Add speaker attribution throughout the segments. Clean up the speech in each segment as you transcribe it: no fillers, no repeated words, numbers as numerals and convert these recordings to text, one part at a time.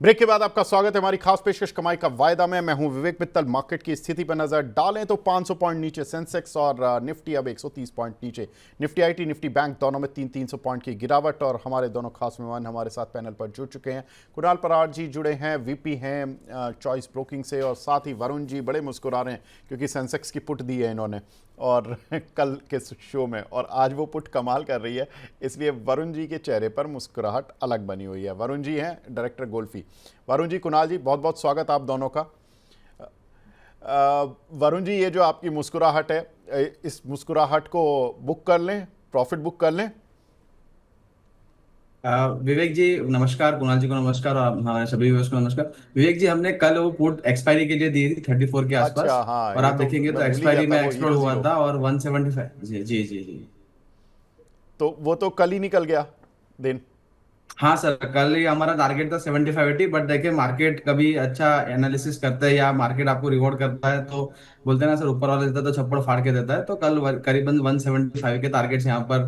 Speaker 1: Break के बाद आपका स्वागत है हमारी खास पेशकश कमाई का वायदा में। मैं हूं विवेक मित्तल। मार्केट की स्थिति पर नजर डालें तो 500 पॉइंट नीचे सेंसेक्स और निफ्टी अब 130 पॉइंट नीचे। निफ्टी आईटी निफ्टी बैंक दोनों में 300 पॉइंट की गिरावट। और हमारे दोनों खास मेहमान हमारे साथ पैनल पर जुड़ चुके हैं। कुणाल परार जी जुड़े हैं, वीपी हैं चॉइस ब्रोकिंग से, और साथ ही वरुण जी बड़े मुस्कुरा रहे हैं क्योंकि सेंसेक्स की पुट दी है इन्होंने और कल के शो में, और आज वो पुट कमाल कर रही है, इसलिए वरुण जी के चेहरे पर मुस्कुराहट अलग बनी हुई है। वरुण जी हैं डायरेक्टर गोल्फी। वरुण जी, कुणाल जी, बहुत बहुत स्वागत आप दोनों का। वरुण जी, ये जो आपकी मुस्कुराहट है, इस मुस्कुराहट को बुक कर लें, प्रॉफिट बुक कर लें।
Speaker 2: विवेक जी नमस्कार, कुणाल जी को नमस्कार और हमारे सभी व्यूअर्स को नमस्कार। विवेक जी, हमने कल वो पुट एक्सपायरी के लिए दी थी 34 के
Speaker 1: अच्छा,
Speaker 2: आसपास,
Speaker 1: हाँ,
Speaker 2: और
Speaker 1: ये
Speaker 2: आप
Speaker 1: तो
Speaker 2: देखेंगे तो
Speaker 1: मैं भूल ही गया
Speaker 2: एक्सपायरी
Speaker 1: था,
Speaker 2: में
Speaker 1: वो
Speaker 2: एक्सप्लोड
Speaker 1: हीरो
Speaker 2: हुआ
Speaker 1: जीरो।
Speaker 2: था और 175। जी जी जी जी।
Speaker 1: तो वो तो कल ही निकल गया दिन।
Speaker 2: हाँ सर, कल ही हमारा टारगेट था 75-80, बट देखिए मार्केट कभी अच्छा एनालिसिस करता है या मार्केट आपको रिवॉर्ड करता है तो बोलते हैं ना सर, ऊपर वाला देता है तो छप्पड़ फाड़ के देता है। तो कल करीबन 175 के टारगेट्स यहाँ पर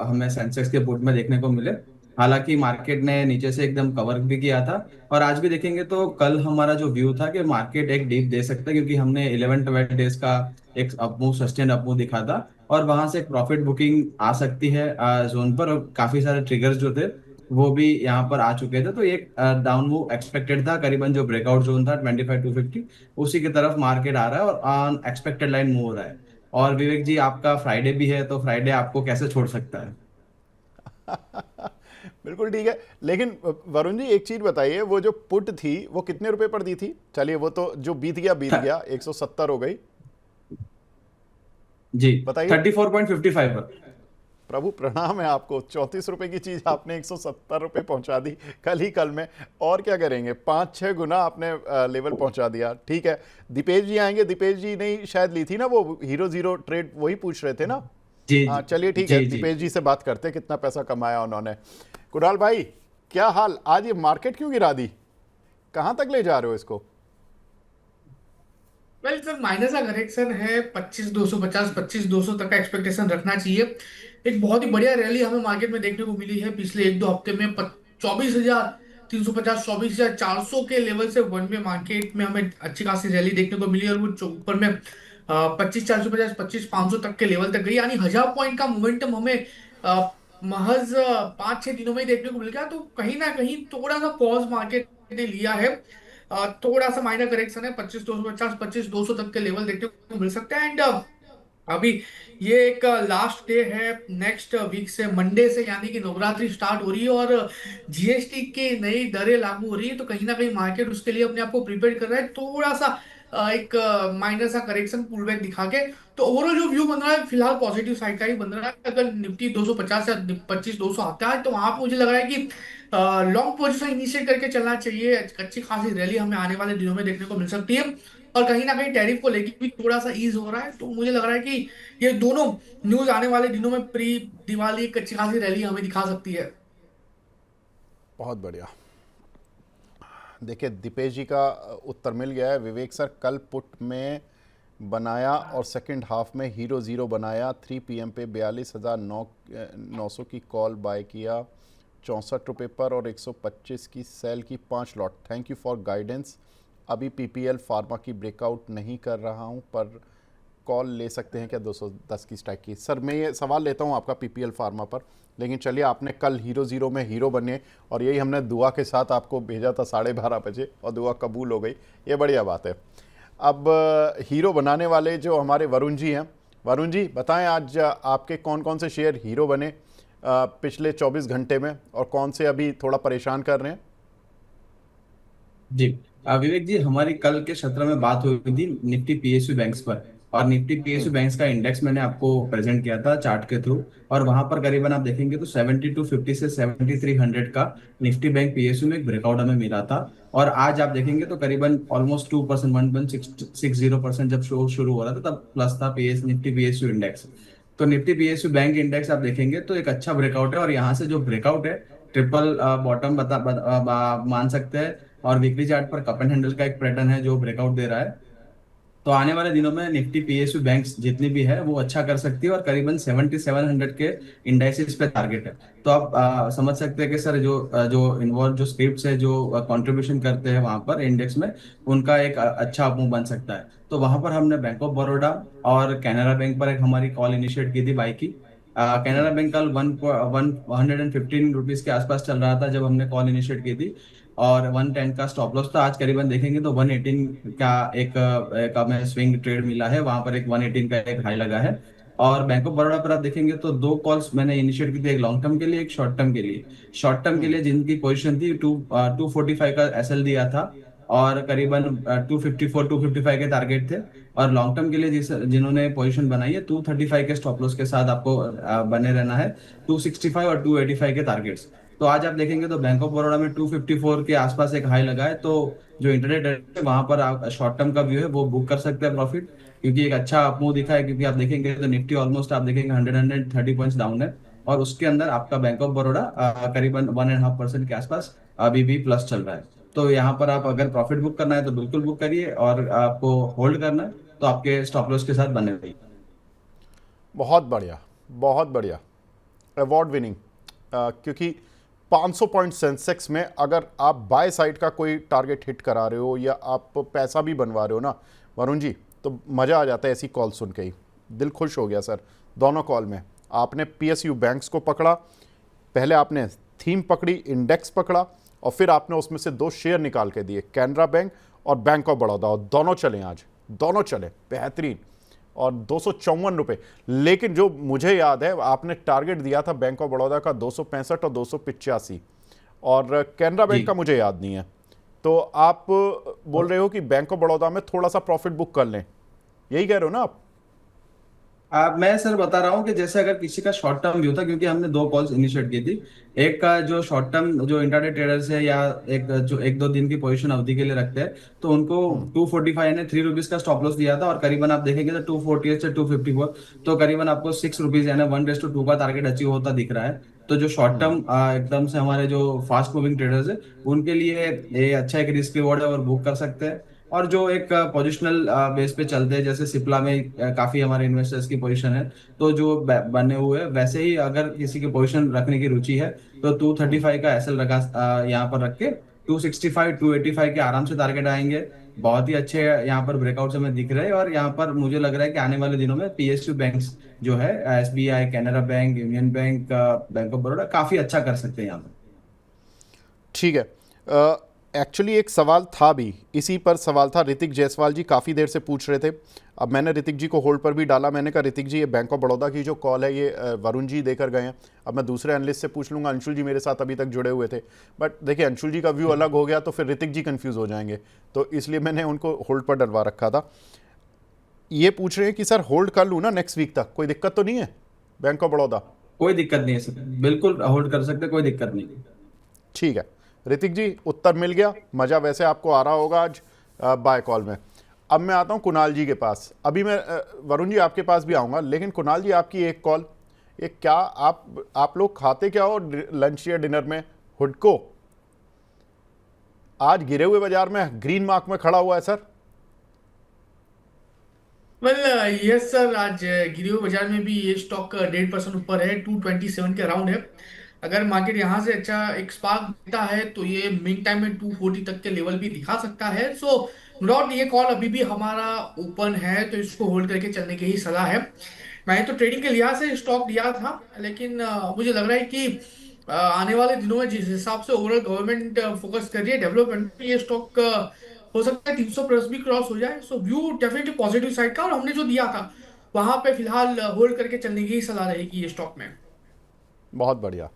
Speaker 2: हमें सेंसेक्स के पुट में देखने को मिले। हालांकि मार्केट ने नीचे से एकदम कवर भी किया था, और आज भी देखेंगे तो कल हमारा जो व्यू था कि मार्केट एक डीप दे सकता है, क्योंकि हमने 11-12 डेज का एक अपमूव, सस्टेन अपमूव दिखा था, और वहां से एक प्रॉफिट बुकिंग आ सकती है जोन पर, और काफी सारे ट्रिगर्स जो थे वो भी यहाँ पर आ चुके थे। तो एक डाउन मूव एक्सपेक्टेड था, करीबन जो ब्रेकआउट जोन था 25-250, उसी की तरफ मार्केट आ रहा है और ऑन एक्सपेक्टेड लाइन मूव हो रहा है। और विवेक जी, आपका फ्राइडे भी है, तो फ्राइडे आपको कैसे छोड़ सकता है?
Speaker 1: बिल्कुल ठीक है। लेकिन वरुण जी, एक चीज बताइए, वो जो पुट थी वो कितने रुपए पर दी थी? चलिए, वो तो जो बीत गया 170 हो गई।
Speaker 2: जी,
Speaker 1: बताइए।
Speaker 2: 34.55 पर।
Speaker 1: प्रभु प्रणाम है आपको, 34 रुपए की चीज आपने 170 रुपए पहुंचा दी कल में। और क्या करेंगे, 5-6 गुना आपने लेवल पहुंचा दिया। ठीक है, दीपेश जी आएंगे। दीपेश जी ने शायद ली थी ना वो हीरो जीरो ट्रेड, वही पूछ रहे थे ना।
Speaker 2: जी
Speaker 1: हाँ,
Speaker 2: जी
Speaker 1: चलिए ठीक है,
Speaker 2: जी जी।
Speaker 1: दीपेश जी से बात करते हैं कितना पैसा कमाया उन्होंने। कुणाल भाई, क्या हाल? आज ये मार्केट क्यों गिरा दी? कहां तक ले जा रहे हो इसको?
Speaker 3: वेल सर, माइनस का करेक्शन है। 25,250, 25,200 तक का एक्सपेक्टेशन रखना चाहिए। एक बहुत ही बढ़िया रैली हमें मार्केट में देखने को मिली है पिछले 1-2 हफ्ते में। 24,350, 24,400 के लेवल से वन में मार्केट में हमें अच्छी खासी रैली देखने को मिली, और वो ऊपर में 25,450, 25,500 तक के लेवल तक गई, यानी 1,000 पॉइंट का मोमेंटम हमें महज 5-6 दिनों में ही देखने को मिल गया। तो कहीं ना कहीं थोड़ा सा पॉज मार्केट ने लिया है। थोड़ा सा माइनर करेक्शन है, 25,250, 25,200 तक के लेवल देखने को मिल सकते हैं। एंड अभी ये एक लास्ट डे है नेक्स्ट वीक से, मंडे से, यानी कि नवरात्रि स्टार्ट हो रही है और जीएसटी की नई दरें लागू हो रही है। तो कहीं ना कहीं मार्केट उसके लिए अपने आप को प्रिपेयर कर रहा है, थोड़ा सा एक माइनर सा करेक्शन पुल बैक दिखा के। तो ओवरऑल जो व्यू बन रहा है फिलहाल पॉजिटिव साइड का ही बन रहा है। अगर निफ्टी 250 या 25,200 आता है तो वहां पे मुझे लग रहा है कि लॉन्ग पोजीशन इनिशिएट करके चलना चाहिए। अच्छी खासी रैली हमें आने वाले दिनों में देखने को मिल सकती है, और कहीं ना कहीं टैरिफ को लेकर भी थोड़ा सा ईज हो रहा है। तो मुझे लग रहा है कि ये दोनों न्यूज आने वाले दिनों में प्री दिवाली एक अच्छी खासी रैली हमें दिखा सकती है।
Speaker 1: बहुत बढ़िया। देखिए, दीपेश जी का उत्तर मिल गया है। विवेक सर, कल पुट में बनाया और सेकंड हाफ में हीरो ज़ीरो बनाया। 3 PM पे 42,900 की कॉल बाय किया 64 रुपये पर, और 125 की सेल की 5 lot. Thank you for guidance. अभी पीपीएल फार्मा की ब्रेकआउट नहीं कर रहा हूं, पर कॉल ले सकते हैं क्या 210 की स्ट्राइक की? सर, मैं ये सवाल लेता हूं आपका पीपीएल फार्मा पर, लेकिन चलिए, आपने कल हीरो ज़ीरो में हीरो बने और यही हमने दुआ के साथ आपको भेजा था 12:30 बजे, और दुआ कबूल हो गई, ये बढ़िया बात है। अब हीरो बनाने वाले जो हमारे वरुण जी हैं, वरुण जी बताएं, आज आपके कौन कौन से शेयर हीरो बने पिछले 24 घंटे में, और कौन से अभी थोड़ा परेशान कर रहे हैं?
Speaker 2: जी, विवेक जी, हमारी कल के सत्र में बात हुई थी निफ्टी पीएसयू बैंक्स पर, और निफ्टी पीएसयू बैंक्स का इंडेक्स मैंने आपको प्रेजेंट किया था चार्ट के थ्रू, और वहां पर करीबन आप देखेंगे तो 7250 से 7300 का निफ्टी बैंक पीएसयू में एक ब्रेकआउट हमें मिला था। और आज आप देखेंगे तो करीबन ऑलमोस्ट 2%, 1.60% जब शो शुरू हो रहा था तब प्लस था पीएस निफ्टी पीएसयू इंडेक्स। तो निफ्टी पीएसयू बैंक इंडेक्स आप देखेंगे तो एक अच्छा ब्रेकआउट है, और यहाँ से जो ब्रेकआउट है ट्रिपल बॉटम मान सकते हैं। और वीकली चार्ट पर कप एंड हैंडल का एक पैटर्न है जो ब्रेकआउट दे रहा है। तो आने वाले दिनों में निफ्टी पीएसयू बैंक्स जितनी भी है वो अच्छा कर सकती है और करीबन 7700 के इंडाइसिस पे टारगेट है। तो आप समझ सकते हैं कि सर जो इन्वॉल्व जो स्क्रिप्ट्स है जो कंट्रीब्यूशन करते हैं वहां पर इंडेक्स में, उनका एक अच्छा मूव बन सकता है। तो वहां पर हमने बैंक ऑफ बड़ौदा और कैनरा बैंक पर एक हमारी कॉल इनिशिएट की थी बाई की। कैनरा बैंक कल 115 रुपीज के आसपास चल रहा था जब हमने कॉल इनिशिएट की थी, और 110 का स्टॉप लॉस था। आज करीबन देखेंगे तो 118 का एक हमें स्विंग ट्रेड मिला है, वहां पर एक 118 का एक हाई लगा है। और बैंक ऑफ बड़ौदा पर आप देखेंगे तो दो कॉल्स मैंने इनिशिएट की थी, एक लॉन्ग टर्म के लिए एक शॉर्ट टर्म के लिए। शॉर्ट टर्म के लिए जिनकी पोजीशन थी 245 का एसएल दिया था और करीबन 254 255 के टारगेट थे। और लॉन्ग टर्म के लिए जिन्होंने पोजीशन बनाई है 235 के स्टॉप लॉस के साथ आपको बने रहना है, 265 और 285 के टारगेट्स। तो आज आप देखेंगे तो बैंक ऑफ बड़ौदा में 254 के आसपास एक हाई लगा है। तो जो इंटरनेट है वहां पर आप शॉर्ट टर्म का व्यू है वो बुक कर सकते हैं प्रॉफिट, क्योंकि एक अच्छा अपमूव दिखा है। क्योंकि आप देखेंगे तो निफ्टी ऑलमोस्ट आप देखेंगे 130 पॉइंट्स डाउन है, और उसके अंदर आपका बैंक ऑफ बड़ौदा करीबन 1.5% के आसपास अभी भी प्लस चल रहा है। तो यहाँ पर आप अगर प्रॉफिट बुक करना है तो बिल्कुल बुक करिए, और आपको होल्ड करना है तो आपके स्टॉप लॉस के साथ बने रहिए।
Speaker 1: बहुत बढ़िया, बहुत बढ़िया, अवार्ड विनिंग। क्योंकि 500 पॉइंट सेंसेक्स में अगर आप बाय साइड का कोई टारगेट हिट करा रहे हो या आप पैसा भी बनवा रहे हो ना वरुण जी, तो मज़ा आ जाता है ऐसी कॉल सुन के ही। दिल खुश हो गया सर। दोनों कॉल में आपने पीएसयू बैंक्स को पकड़ा, पहले आपने थीम पकड़ी, इंडेक्स पकड़ा, और फिर आपने उसमें से 2 शेयर निकाल के दिए, कैनरा बैंक और बैंक ऑफ बड़ौदा, और दोनों चले आज, दोनों चले बेहतरीन, और 254 रुपये। लेकिन जो मुझे याद है आपने टारगेट दिया था बैंक ऑफ बड़ौदा का 265 और 285, और कैनरा बैंक का मुझे याद नहीं है। तो आप बोल रहे हो कि बैंक ऑफ बड़ौदा में थोड़ा सा प्रॉफिट बुक कर लें, यही कह रहे हो ना आप?
Speaker 2: मैं सर बता रहा हूँ कि जैसे अगर किसी का शॉर्ट टर्म व्यू था, क्योंकि हमने दो कॉल्स इनिशिएट की थी। एक का जो शॉर्ट टर्म जो इंट्राडे ट्रेडर्स है या एक जो 1-2 दिन की पोजीशन अवधि के लिए रखते हैं, तो उनको 245 यानी 3 रुपीज का स्टॉप लॉस दिया था, और करीबन आप देखेंगे तो 248 से 254, तो करीबन आपको 6 रुपीज यानी 1:2 का टारगेट अचीव होता दिख रहा है। तो जो शॉर्ट टर्म एकदम से हमारे जो फास्ट मूविंग ट्रेडर्स है उनके लिए ये अच्छा एक रिस्क रिवॉर्ड है और बुक कर सकते हैं। और जो एक पोजिशनल बेस पे चलते हैं, जैसे सिप्ला में काफी हमारे इन्वेस्टर्स की पोजीशन है, तो जो बने हुए हैं वैसे ही अगर किसी की पोजीशन रखने की रुचि है तो 235 का एसएल रखा यहाँ पर रख के 265 285 के आराम से टारगेट आएंगे। बहुत ही अच्छे यहाँ पर ब्रेकआउट हमें दिख रहे हैं, और यहाँ पर मुझे लग रहा है कि आने वाले दिनों में पीएसयू बैंक्स जो है SBI, Canara bank, union bank, bank of Baroda काफी अच्छा कर सकते हैं यहाँ पर।
Speaker 1: ठीक है। एक्चुअली एक सवाल था भी, इसी पर सवाल था। ऋतिक जायसवाल जी काफ़ी देर से पूछ रहे थे। अब मैंने ऋतिक जी को होल्ड पर भी डाला। मैंने कहा ऋतिक जी ये बैंक ऑफ बड़ौदा की जो कॉल है ये वरुण जी देकर गए हैं। अब मैं दूसरे एनालिस्ट से पूछ लूँगा। अंशुल जी मेरे साथ अभी तक जुड़े हुए थे, बट देखिए अंशुल जी का व्यू अलग हो गया तो फिर ऋतिक जी कन्फ्यूज़ हो जाएंगे, तो इसलिए मैंने उनको होल्ड पर डलवा रखा था। ये पूछ रहे हैं कि सर होल्ड कर लूँ ना नेक्स्ट वीक तक, कोई दिक्कत तो नहीं है बैंक ऑफ बड़ौदा?
Speaker 2: कोई दिक्कत नहीं है सर, बिल्कुल होल्ड कर सकते, कोई दिक्कत नहीं।
Speaker 1: ठीक है ऋतिक जी, उत्तर मिल गया। मज़ा वैसे आपको आ रहा होगा आज बाय कॉल में। अब मैं आता हूं कुणाल जी के पास। अभी मैं वरुण जी आपके पास भी आऊंगा, लेकिन कुणाल जी आपकी एक कॉल, ये क्या आप लोग खाते क्या हो लंच या डिनर में? हुडको आज गिरे हुए बाजार में ग्रीन मार्क में खड़ा हुआ है सर।
Speaker 3: वेल यस सर, आज गिरे हुए बाजार में भी ये स्टॉक 1.5% ऊपर है, 227 के अराउंड है। अगर मार्केट यहाँ से अच्छा एक स्पार्क देता है तो ये मिड टाइम में 240 तक के लेवल भी दिखा सकता है। सो नो डाउट ये कॉल अभी भी हमारा ओपन है, तो इसको होल्ड करके चलने की ही सलाह है। मैंने तो ट्रेडिंग के लिहाज से स्टॉक लिया था, लेकिन मुझे लग रहा है कि आने वाले दिनों में जिस हिसाब से ओवरऑल गवर्नमेंट फोकस कर रही है डेवलपमेंट पे, ये स्टॉक हो सकता है 300 प्लस भी क्रॉस हो जाए। सो व्यू डेफिनेटली पॉजिटिव साइड का, और हमने जो दिया था वहां पे फिलहाल होल्ड करके चलने की ही सलाह रहेगी ये स्टॉक में।
Speaker 1: बहुत बढ़िया।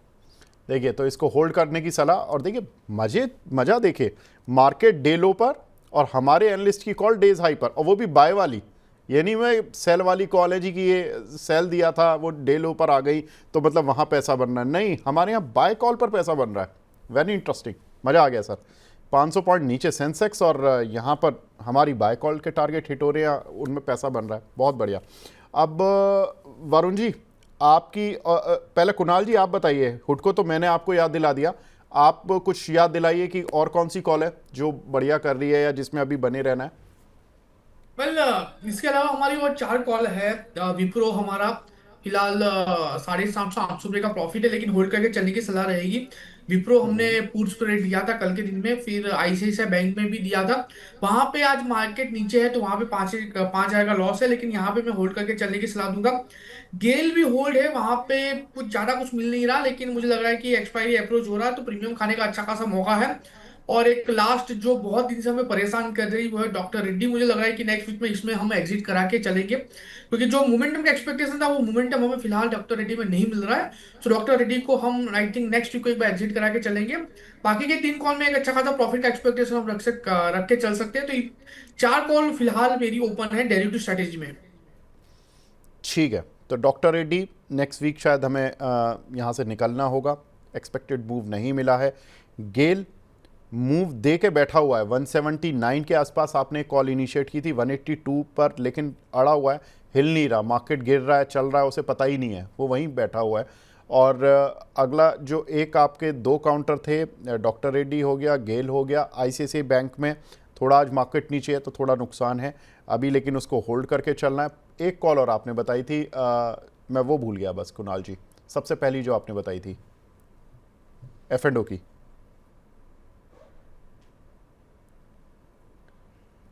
Speaker 1: देखिए तो इसको होल्ड करने की सलाह। और देखिए मज़ा देखिए, मार्केट डे लो पर और हमारे एनालिस्ट की कॉल डेज हाई पर, और वो भी बाय वाली। ये नहीं मैं सेल वाली कॉल है जी कि ये सेल दिया था वो डे लो पर आ गई तो मतलब वहाँ पैसा बन रहा है। नहीं, हमारे यहाँ बाय कॉल पर पैसा बन रहा है। वेरी इंटरेस्टिंग, मज़ा आ गया सर। 500 पॉइंट नीचे सेंसेक्स और यहाँ पर हमारी बाय कॉल के टारगेट हिट हो रहे हैं, उनमें पैसा बन रहा है। बहुत बढ़िया। अब वरुण जी आपकी पहले कुणाल जी आप बताइए। हुडको तो मैंने आपको याद दिला दिया, आप कुछ याद दिलाइए कि और कौन सी कॉल है जो बढ़िया कर रही है या जिसमें अभी बने रहना है।
Speaker 3: वेल इसके अलावा हमारी और चार कॉल है। विप्रो हमारा फिलहाल 750 800 रुपये का प्रॉफिट है, लेकिन होल्ड करके चलने की सलाह रहेगी। विप्रो हमने पुट्स पे रेट दिया था कल के दिन में, फिर आईसीआईसीआई बैंक में भी दिया था। वहां पे आज मार्केट नीचे है तो वहां पे 5,000 का लॉस है, लेकिन यहाँ पे मैं होल्ड करके चलने की सलाह दूंगा। गेल भी होल्ड है, वहां पे कुछ मिल नहीं रहा, लेकिन मुझे लग रहा है कि एक्सपायरी अप्रोच हो रहा है तो प्रीमियम खाने का अच्छा खासा मौका है। और एक लास्ट जो बहुत दिन से हमें परेशान कर रही वो है डॉक्टर रेड्डी। मुझे लग रहा है कि नेक्स्ट वीक में इसमें हम एग्जिट करा के चलेंगे, क्योंकि जो मोमेंटम का एक्सपेक्टेशन था वो मोमेंटम हमें फिलहाल डॉक्टर रेड्डी में नहीं मिल रहा है। तो डॉक्टर रेड्डी को हम आई थिंक नेक्स्ट वीक को एक बार एग्जिट करा के चलेंगे। बाकी के तीन कॉल में एक अच्छा खासा प्रॉफिट का एक्सपेक्टेशन हम रख के चल सकते हैं। तो ये चार कॉल फिलहाल मेरी ओपन है डेरिवेटिव स्ट्रेटेजी में।
Speaker 1: ठीक है, तो डॉक्टर रेड्डी नेक्स्ट वीक शायद हमें यहाँ से निकलना होगा, एक्सपेक्टेड मूव नहीं मिला है। गेल मूव दे के बैठा हुआ है 179 के आसपास, आपने कॉल इनिशिएट की थी 182 पर, लेकिन अड़ा हुआ है, हिल नहीं रहा, मार्केट गिर रहा है, चल रहा है, उसे पता ही नहीं है, वो वहीं बैठा हुआ है। और अगला जो एक आपके दो काउंटर थे, डॉक्टर रेड्डी हो गया, गेल हो गया, आईसीआईसीआई बैंक में थोड़ा आज मार्केट नीचे है तो थोड़ा नुकसान है अभी, लेकिन उसको होल्ड करके चलना है। एक कॉल और आपने बताई थी, मैं वो भूल गया बस, कुणाल जी, सबसे पहली जो आपने बताई थी F&O की।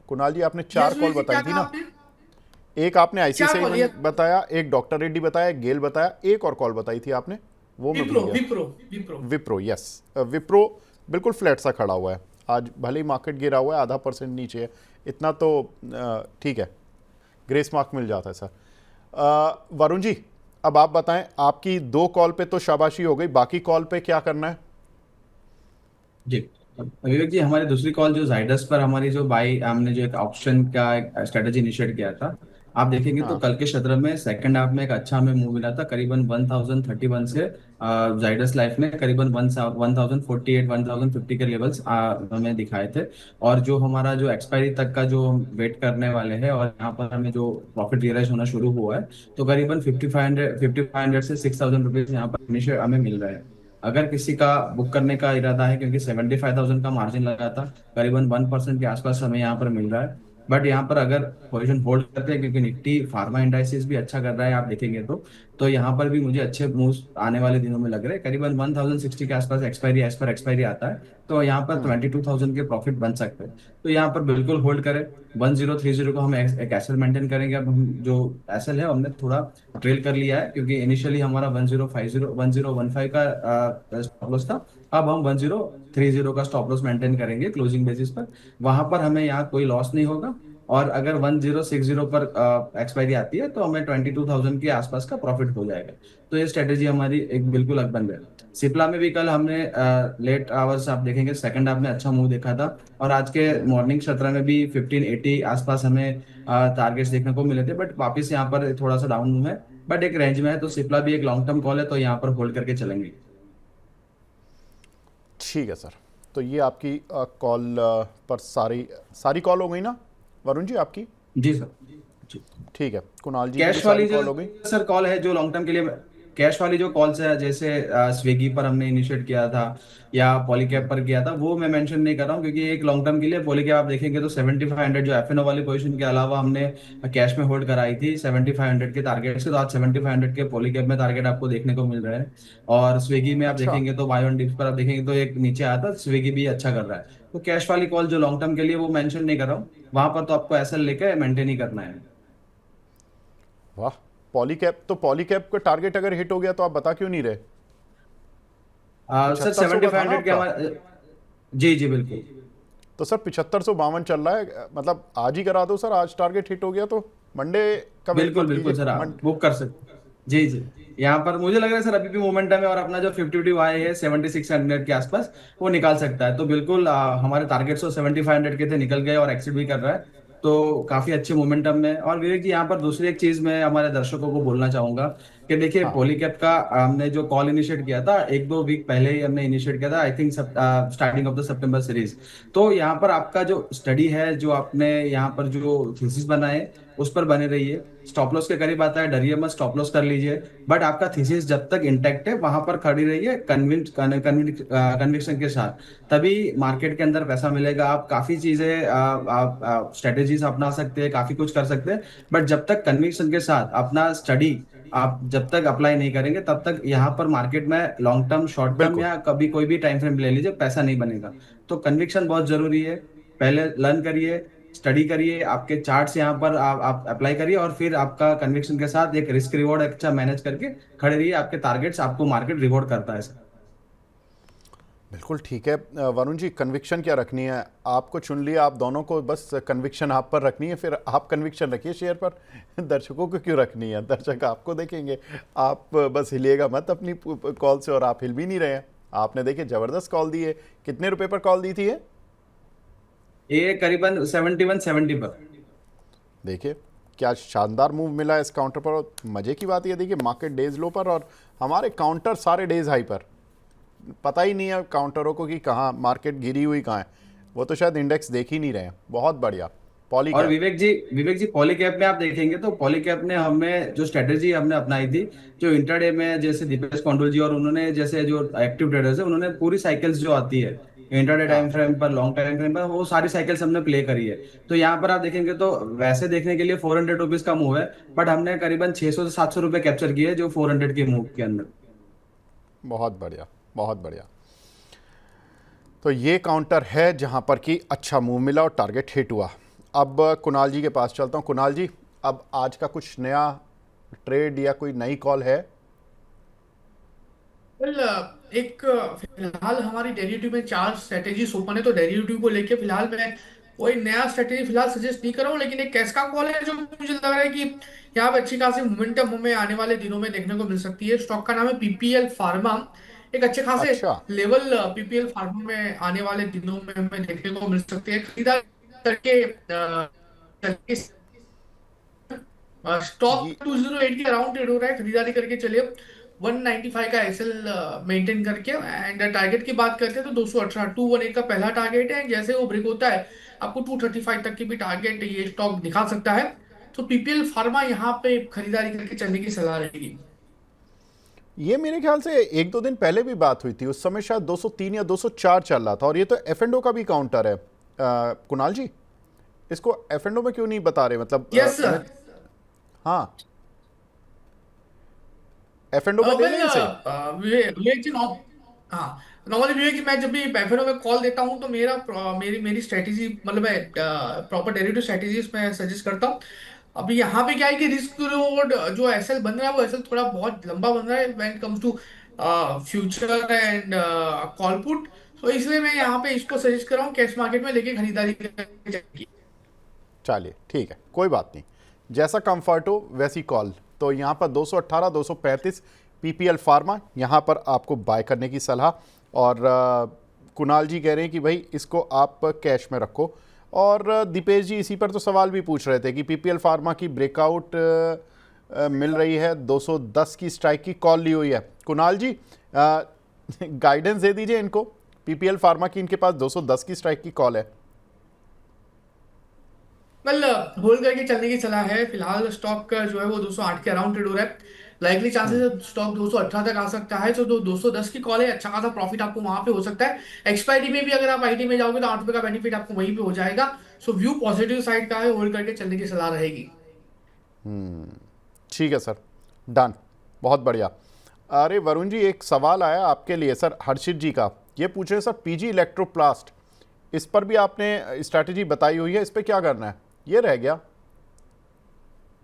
Speaker 1: कुणाल जी आपने चार कॉल बताई थी ना, एक आपने
Speaker 3: चार कॉल
Speaker 1: आईसीआईसीआई बताया, एक डॉक्टर रेड्डी बताया, गेल बताया, एक और कॉल बताई थी आपने, वो मैं
Speaker 3: विप्रो
Speaker 1: भूल गया।
Speaker 3: विप्रो विप्रो
Speaker 1: विप्रो, यस। विप्रो बिल्कुल फ्लैट सा खड़ा हुआ है आज, भले ही मार्केट गिरा हुआ है, आधा % नीचे है, इतना तो ठीक है, ग्रेस मार्क मिल जाता है सर। वरुण जी अब आप बताएं, आपकी दो कॉल पे तो शाबाशी हो गई, बाकी कॉल पे क्या करना है?
Speaker 2: जी विवेक जी, हमारी दूसरी कॉल जो जाइडस पर हमारी जो बाई हमने जो एक ऑप्शन का एक स्ट्रेटेजी इनिशिएट किया था, आप देखेंगे तो
Speaker 1: हाँ,
Speaker 2: कल के सत्र में सेकंड हाफ में एक अच्छा हमें मूव मिला था करीबन 1031 से। जाइडस लाइफ ने करीबन 1048 1050 के लेवल्स हमें दिखाए थे। और जो हमारा जो एक्सपायरी तक का जो हम वेट करने वाले हैं और यहाँ पर हमें जो प्रॉफिट रियलाइज होना शुरू हुआ है, तो करीबन 5500 से 6000 रुपीज यहाँ पर इनिशियल हमें मिल रहे हैं। अगर किसी का बुक करने का इरादा है, क्योंकि 75,000 का मार्जिन लगा था, करीबन 1% के आसपास हमें यहाँ पर मिल रहा है। बट यहाँ पर अगर पोजीशन होल्ड करते हैं, क्योंकि निफ्टी फार्मा इंडाइसिस भी अच्छा कर रहा है आप देखेंगे तो यहाँ पर भी मुझे अच्छे मूव्स आने वाले दिनों में लग रहे हैं। करीबन 1060 के आसपास एक्सपायरी एज पर एक्सपायरी आता है, तो यहाँ पर 22,000 के प्रॉफिट बन सकते हैं। तो यहाँ पर बिल्कुल होल्ड करें। 1030 को हम एक एसएल मेंटेन करेंगे। अब हम जो एसएल है हमने थोड़ा ट्रेल कर लिया है, क्योंकि इनिशियली हमारा 1015 का स्टॉप लॉस था। अब हम 1030 का स्टॉप लॉस मेंटेन करेंगे क्लोजिंग बेसिस पर। वहां पर हमें यहाँ कोई लॉस नहीं होगा। और अगर 1060 पर एक्सपायरी आती है तो हमें 22,000 के आसपास का प्रॉफिट हो जाएगा। तो ये स्ट्रेटेजी हमारी एक बिल्कुल अकबंद है। सिप्ला में भी कल हमने लेट आवर्स आप देखेंगे सेकंड हाफ में अच्छा मूव देखा था। और आज के मॉर्निंग सत्र में भी 1580 आसपास हमें टारगेट्स देखने को मिले थे, बट वापस यहाँ पर थोड़ा सा डाउन हुआ है, बट एक रेंज में है। तो सिप्ला भी एक लॉन्ग टर्म कॉल है, तो यहाँ पर होल्ड करके चलेंगे।
Speaker 1: ठीक है सर, तो ये आपकी कॉल पर सारी सारी कॉल हो गई ना वरुण जी आपकी?
Speaker 2: जी सर। जी।
Speaker 1: ठीक है, कुणाल जी की भी
Speaker 2: कैश
Speaker 1: सारी
Speaker 2: वाली जो
Speaker 1: कॉल हो गई?
Speaker 2: सर कॉल है जो लॉन्ग टर्म के लिए, कैश वाली जो कॉल्स है जैसे स्विगी पर हमने इनिशिएट किया था या पॉलीकैब पर किया था, वो मैं मेंशन नहीं कर रहा हूँ, क्योंकि एक लॉन्ग टर्म के लिए पॉलीकैब आप देखेंगे तो 7500 जो एफएनओ वाली पोजीशन के अलावा हमने कैश में होल्ड कराई थी 7500 के टारगेट से। तो आज 7500 के पॉलीकैब में टारगेट आपको देखने को मिल रहा है। और स्विगी में आप
Speaker 1: अच्छा,
Speaker 2: देखेंगे तो बाय ऑन डिप्स पर आप देखेंगे तो एक नीचे आया था, स्विगी भी अच्छा कर रहा है। तो कैश वाली कॉल जो लॉन्ग टर्म के लिए वो मेंशन नहीं कर रहा हूँ, वहां पर तो आपको एसएल लेकर मेंटेन ही करना है।
Speaker 1: वाह। पॉलीकैब, तो पॉलीकैब का टारगेट अगर हिट हो गया तो आप बता क्यों नहीं रहे?
Speaker 2: सर
Speaker 1: 7500 का था ना
Speaker 2: 7500 के
Speaker 1: आपका?
Speaker 2: हमारे। जी जी बिल्कुल।
Speaker 1: तो सर 7552 चल रहा है, मतलब आज ही करा दो सर, आज टारगेट हिट हो गया तो मंडे का वेट
Speaker 2: बिल्कुल
Speaker 1: मत
Speaker 2: बिल्कुल
Speaker 1: कीजिए।
Speaker 2: सर, आप बुक कर सकते। जी जी। यहाँ पर मुझे लग रहा है सर अभी भी मोमेंटम है, और अपना जो 50 वाई है 7600 के आसपास वो निकाल सकता है। तो बिल्कुल हमारे टारगेट्स तो 7500 के थे, निकल गए और एक्सिट भी कर रहा है। तो काफी अच्छे मोमेंटम में। और विवेक जी यहाँ पर दूसरी एक चीज मैं हमारे दर्शकों को बोलना चाहूंगा कि देखिए
Speaker 1: हाँ
Speaker 2: पॉलीकैब का हमने जो कॉल इनिशिएट किया था 1-2 वीक पहले ही हमने इनिशिएट किया था, I think starting of the September series. तो यहाँ पर आपका जो स्टडी है, जो आपने यहाँ पर जो थीसिस बनाए उस पर बने रहिए। स्टॉप लॉस के करीब आता है, डरिए मत, स्टॉप लॉस कर लीजिए, बट आपका थीसिस जब तक इंटैक्ट है वहां पर खड़ी रहिए कन्विक्शन के साथ। तभी मार्केट के अंदर पैसा मिलेगा। आप काफी चीजें आप स्ट्रेटेजीज अपना सकते हैं, काफी कुछ कर सकते हैं, बट जब तक कन्विक्शन के साथ अपना स्टडी आप जब तक अप्लाई नहीं करेंगे तब तक यहाँ पर मार्केट में लॉन्ग टर्म, शॉर्ट टर्म
Speaker 1: बिल्कुल।
Speaker 2: या कभी कोई भी टाइम फ्रेम ले लीजिए, पैसा नहीं बनेगा। तो कन्विक्शन बहुत जरूरी है। पहले लर्न करिए, स्टडी करिए, आपके चार्ट्स यहाँ पर आप अप्लाई करिए, और फिर आपका कन्विक्शन के साथ एक रिस्क रिवॉर्ड अच्छा मैनेज करके खड़े रहिए। आपके टारगेट्स आपको मार्केट रिवॉर्ड करता है सर।
Speaker 1: बिल्कुल ठीक है। वरुण जी, कन्विक्शन क्या रखनी है? आपको चुन लिया, आप दोनों को बस कन्विक्शन आप पर रखनी है, फिर आप कन्विक्शन रखिए शेयर पर। दर्शकों को क्यों रखनी है? दर्शक आपको देखेंगे, आप बस हिलिएगा मत अपनी कॉल से, और आप हिल भी नहीं रहे हैं। आपने देखिए ज़बरदस्त कॉल दी है। कितने रुपए पर कॉल दी थी
Speaker 2: ये करीबन 71-70 पर।
Speaker 1: देखिए क्या शानदार मूव मिला इस काउंटर पर। और मज़े की बात ये देखिए, मार्केट डेज लो पर और हमारे काउंटर सारे डेज हाई पर। पता ही नहीं है काउंटरों को कि कहाँ मार्केट गिरी हुई कहाँ है, वो तो शायद इंडेक्स देख ही नहीं रहे हैं। बहुत बढ़िया।
Speaker 2: और
Speaker 1: पॉलीकैब।
Speaker 2: विवेक जी पॉलीकैब में आप देखेंगे तो पॉलीकैब ने हमें जो स्ट्रेटेजी हमने अपनाई थी, जो इंटरडे में जैसे दीपेश पांडुल जी और उन्होंने, जैसे जो एक्टिव ट्रेडर्स है, उन्होंने पूरी साइकिल्स जो आती है इंटरडे टाइम
Speaker 1: हाँ
Speaker 2: फ्रेम पर, लॉन्ग टाइम फ्रेम पर, वो सारी साइकिल्स हमने प्ले करी है। तो यहाँ पर आप देखेंगे तो वैसे देखने के लिए 400 रुपीज का मूव है, बट हमने करीबन 600 से 700 रुपए कैप्चर किए जो 400 के मूव के अंदर।
Speaker 1: बहुत बढ़िया, बहुत बढ़िया। तो ये काउंटर है जहां पर कि अच्छा मूव मिला और टारगेट हिट हुआ। अब कुणाल जी के पास चलता हूं। कुणाल जी, अब आज का कुछ नया ट्रेड या कोई नई कॉल है?
Speaker 3: वेल, एक फिलहाल हमारी डेरिवेटिव में 4 स्ट्रेटेजीज ओपन है, तो डेरिवेटिव को लेके फिलहाल मैं कोई नया स्ट्रेटेजी फिलहाल सजेस्ट नहीं कर रहा हूँ, लेकिन एक कैश का कॉल है जो मुझे लग रहा है कि यहाँ पे अच्छी खासी मोमेंटम हमें आने वाले दिनों में देखने को मिल सकती है। स्टॉक का नाम है पीपीएल फार्मा। एक अच्छे खासे
Speaker 1: अच्छा
Speaker 3: लेवल पीपीएल फार्मा में आने वाले दिनों में हमें देखने को मिल सकती है। खरीदार करके स्टॉक
Speaker 1: ये
Speaker 3: 208 के अराउंड ट्रेड हो रहा है, खरीदारी करके चलिए। 195 का एसएल मेंटेन करके, एंड टारगेट की बात करते हैं तो 218 218 का पहला टारगेट है। जैसे वो ब्रेक होता है आपको 235 तक की भी टारगेट ये स्टॉक दिखा सकता है। तो पीपीएल फार्मा यहाँ पे खरीदारी करके चलने की सलाह रहेगी।
Speaker 1: ये मेरे ख्याल से एक दो दिन पहले भी बात हुई थी, उस समय शायद 203 या 204 चल रहा था। और ये तो एफ एंड ओ का भी काउंटर है। कुणाल जी, इसको एफ एंड ओ में क्यों नहीं बता रहे? मतलब
Speaker 3: यस
Speaker 1: मैं,
Speaker 3: सर।
Speaker 1: हाँ, एफ एंड ओ में ले
Speaker 3: वेल,
Speaker 1: लें इसे?
Speaker 3: विवेक जी, हाँ, नॉर्मली विवेक जी, मैं जब भी एफएनओ में कॉल देता हूँ तो मेरी मेरी स्ट्रेटेजी, मतलब मैं प्रॉपर डेरिवेटिव स्ट्रेटेजीज में सजेस्ट करता हूँ। अभी यहाँ पे क्या है कि रिस्क रिवॉर्ड जो एसएल बन रहा है वो एसएल थोड़ा बहुत लंबा बन रहा है when it comes to future and call put. तो इसलिए मैं यहाँ पे इसको सजेस्ट कर रहा हूँ कैश मार्केट में लेके खरीदारी करके।
Speaker 1: चलिए ठीक है, कोई बात नहीं, जैसा कंफर्ट हो वैसी कॉल। तो यहाँ पर 218 235 पीपीएल फार्मा, यहाँ पर आपको बाय करने की सलाह। और कुणाल जी कह रहे हैं कि भाई इसको आप कैश में रखो। और दीपेश जी इसी पर तो सवाल भी पूछ रहे थे कि पीपीएल फार्मा की ब्रेकआउट मिल रही है, 210 की स्ट्राइक की कॉल ली हुई है। कुणाल जी गाइडेंस दे दीजिए इनको, पीपीएल फार्मा की इनके पास 210 की स्ट्राइक की कॉल है।
Speaker 3: वेल, होल्ड करके चलने की सलाह है। फिलहाल स्टॉक का जो है वो 208 के अराउंड ट्रेड हो रहा है। लाइकली चांसेस है स्टॉक 218 तक आ सकता है। जो 210 की कॉल है, अच्छा खासा प्रॉफिट आपको वहां पे हो सकता है। एक्सपायरी में भी अगर आप आईटी में जाओगे तो 8 रुपए का बेनिफिट आपको वहीं पे हो जाएगा। सो व्यू पॉजिटिव साइड का है, होल्ड करके चलने की सलाह रहेगी।
Speaker 1: ठीक है सर, डन, बहुत बढ़िया। अरे वरुण जी, एक सवाल आया आपके लिए सर, हर्षित जी का। ये पूछ रहे हैं सर, पीजी इलेक्ट्रोप्लास्ट, इस पर भी आपने स्ट्रैटेजी बताई हुई है, इस पर क्या करना है? ये रह गया।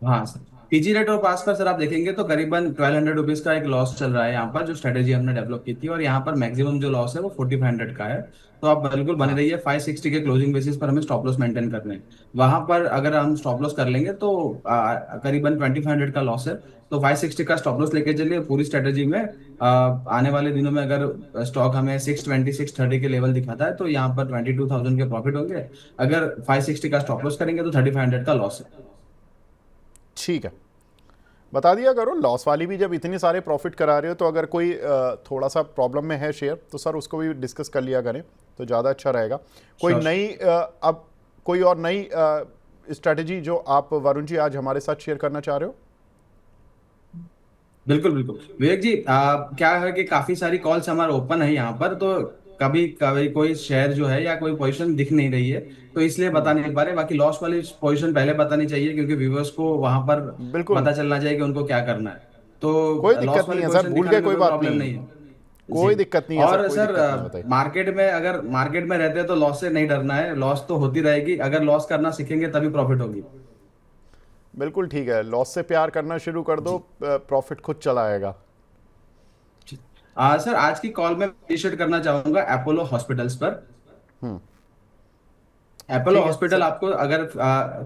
Speaker 2: हाँ सर, पीजी रेट और पास पर सर आप देखेंगे तो करीबन 1200 रुपीज का एक लॉस चल रहा है यहाँ पर, जो स्ट्रेटेजी हमने डेवलप की थी, और यहाँ पर मैक्सिमम जो लॉस है वो 4500 का है। तो आप बिल्कुल बने
Speaker 1: हाँ
Speaker 2: रहिए। 560 के क्लोजिंग बेसिस पर हमें स्टॉप लॉस मेंटेन करने हैं। वहां पर अगर हम स्टॉप लॉस कर लेंगे तो करीबन 2500 का लॉस है। तो 560 का स्टॉप लॉस लेके चलिए पूरी स्ट्रेटेजी में। आने वाले दिनों में अगर स्टॉक हमें 620 630 के लेवल दिखाता है तो यहाँ पर 22,000 के प्रॉफिट होंगे। अगर 560 का स्टॉप लॉस करेंगे तो 3500 का लॉस है।
Speaker 1: ठीक है, बता दिया करो लॉस वाली भी, जब इतने सारे प्रॉफिट करा रहे हो तो अगर कोई थोड़ा सा प्रॉब्लम में है शेयर तो सर उसको भी डिस्कस कर लिया करें तो ज़्यादा अच्छा रहेगा। कोई
Speaker 2: श्योर।
Speaker 1: नई अब कोई और नई स्ट्रैटेजी जो आप वरुण जी आज हमारे साथ शेयर करना चाह रहे हो?
Speaker 2: बिल्कुल बिल्कुल विवेक जी, क्या है कि काफी सारी कॉल्स हमारे ओपन है यहाँ पर, तो कभी कभी कोई शेयर जो है या कोई पोजीशन दिख नहीं रही है, तो इसलिए बता नहीं पा रहे। बाकी लॉस वाली पोजीशन पहले बतानी चाहिए, क्योंकि व्यूअर्स को वहां पर
Speaker 1: बिल्कुल,
Speaker 2: पता चलना चाहिए कि उनको क्या करना है।
Speaker 1: कोई
Speaker 2: तो
Speaker 1: दिक्कत
Speaker 2: लॉस
Speaker 1: नहीं
Speaker 2: वाली
Speaker 1: है सर,
Speaker 2: पोजीशन
Speaker 1: भूल गए
Speaker 2: दिखाने में
Speaker 1: कोई
Speaker 2: कोई
Speaker 1: बात
Speaker 2: प्रॉब्लम
Speaker 1: नहीं,
Speaker 2: नहीं है जी।
Speaker 1: कोई दिक्कत नहीं है सर,
Speaker 2: और
Speaker 1: कोई
Speaker 2: सर,
Speaker 1: दिक्कत नहीं है, बताइए।
Speaker 2: मार्केट में अगर मार्केट में रहते हैं तो लॉस से नहीं डरना है, लॉस तो होती रहेगी, अगर लॉस करना सीखेंगे तभी प्रॉफिट होगी।
Speaker 1: बिल्कुल ठीक है, लॉस से प्यार करना शुरू कर दो,
Speaker 2: जी
Speaker 1: प्रॉफिट खुद चला आएगा।
Speaker 2: जी। सर, आज की कॉल में इनिशिएट करना चाहूंगा अपोलो हॉस्पिटल्स पर। अपोलो
Speaker 1: ठीक है
Speaker 2: हॉस्पिटल
Speaker 1: सर।
Speaker 2: आपको अगर